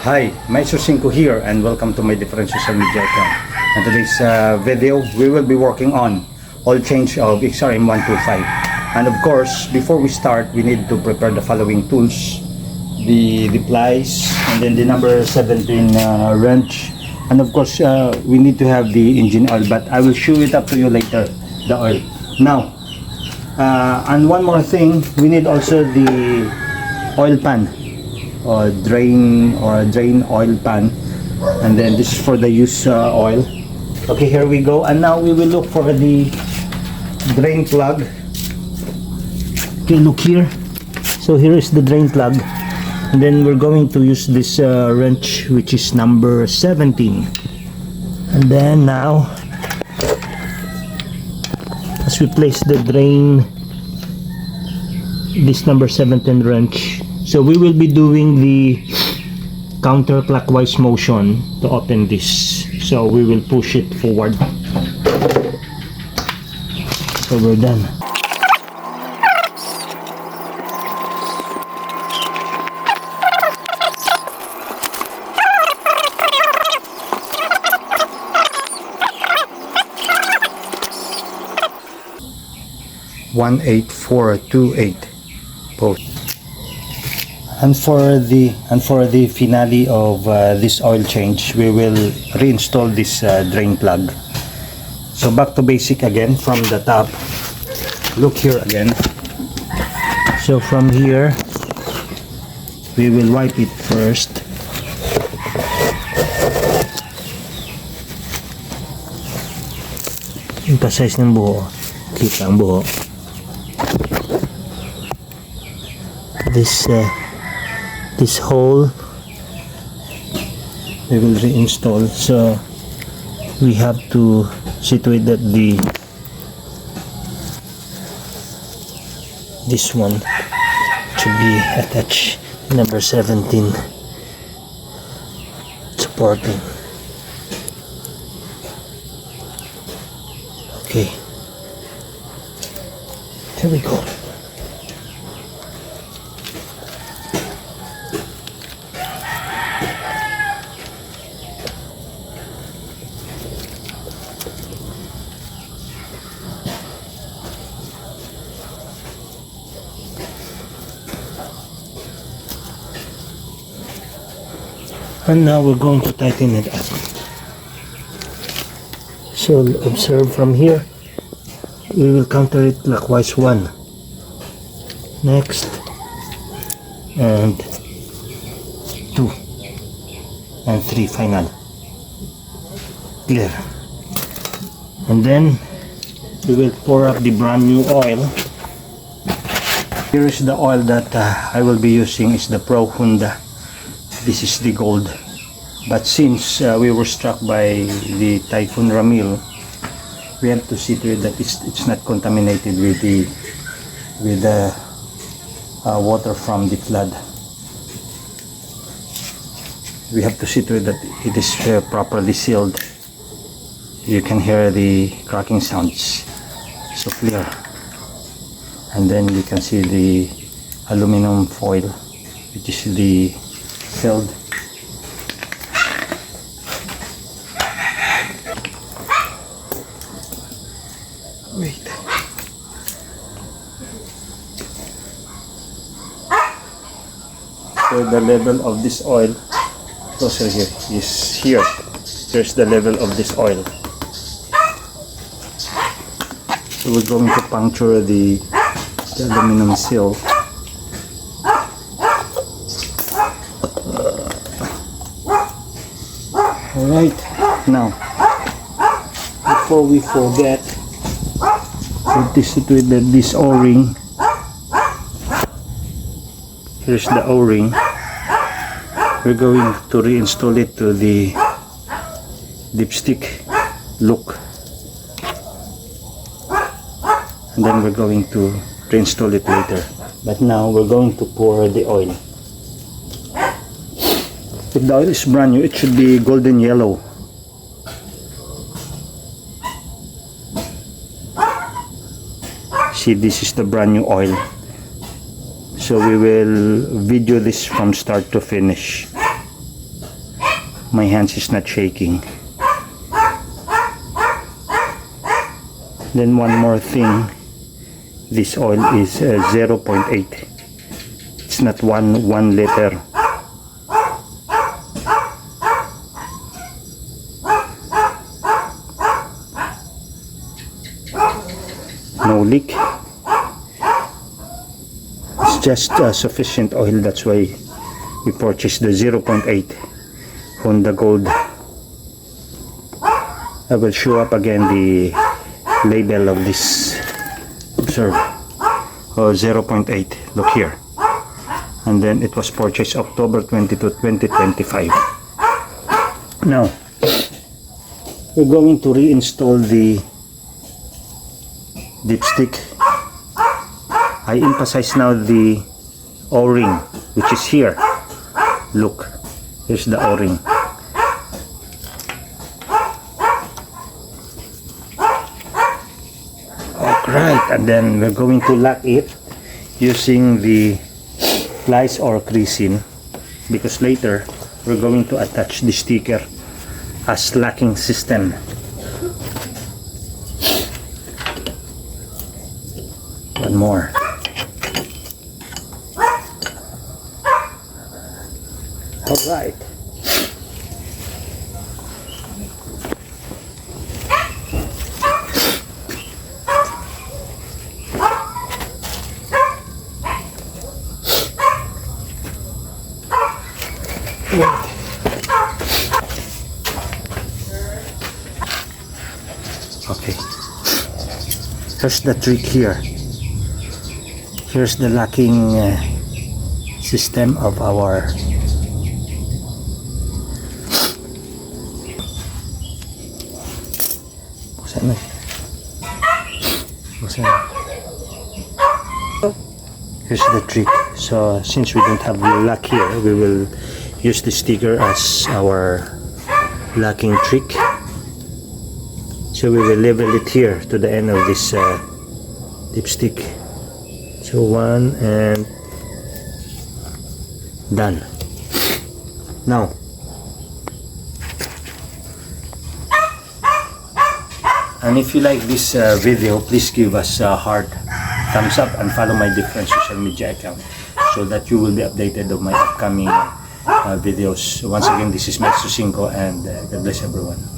Hi, Maiso 5 here and welcome to my different social media account. In today's video, we will be working on oil change of Change-Xrm 125. And of course, before we start, we need to prepare the following tools. The plies, and then the number 17 wrench. And of course, we need to have the engine oil, but I will show it up to you later, the oil. Now, and one more thing, we need also the oil pan. Or drain oil pan, and then this is for the use oil. Okay, here we go, and now we will look for the drain plug. Okay, look here. So here is the drain plug, and then we're going to use this wrench, which is number 17. And then now, as we place the drain, this number 17 wrench, so we will be doing the counterclockwise motion to open this. So we will push it forward. So we're done. One 18428 post. And for the finale of this oil change, we will reinstall this drain plug. So back to basic again from the top. Look here again. So from here, we will wipe it first. Yung size ng buho, kita ang buho. This hole we will reinstall, so we have to situate that this one should be attached, number 17 supporting. Okay, here we go. And now we're going to tighten it up. So observe from here, we will counter it clockwise 1, next, and 2, and 3 final. Clear. And then we will pour up the brand new oil. Here is the oil that I will be using, is the Pro Honda. This is the gold, but since we were struck by the Typhoon Ramil, we have to see to it that it's not contaminated with the water from the flood. We have to see to it that it is properly sealed. You can hear the cracking sounds, so clear. And then you can see the aluminum foil, which is the filled. Wait. So the level of this oil, closer here, is here. Here's the level of this oil. So we're going to puncture the aluminum seal. Alright, now before we forget, we situate this O-ring. Here's the O-ring. We're going to reinstall it to the dipstick look, and then we're going to reinstall it later. But now we're going to pour the oil. If the oil is brand new, it should be golden yellow. See, this is the brand new oil. So we will video this from start to finish. My hands is not shaking. Then one more thing, this oil is 0.8. It's not 1 liter. No leak. It's just sufficient oil. That's why we purchased the 0.8 Honda Gold. I will show up again the label of this. Observe. 0.8. Look here. And then it was purchased October 22, 2025. Now we're going to reinstall the dipstick. I emphasize now the O-ring, which is here. Look, here's the O-ring. Alright, and then we're going to lock it using the plies or creasing, because later we're going to attach the sticker as locking system. One more. Alright. Okay. Here's the trick here. Here's the locking system of our here's the trick. So since we don't have the lock here, we will use the sticker as our locking trick. So we will level it here to the end of this dipstick. So one and done. Now and if you like this video, please give us a hard thumbs up and follow my different social media account so that you will be updated of my upcoming videos. Once again, this is Max Susinko, and God bless everyone.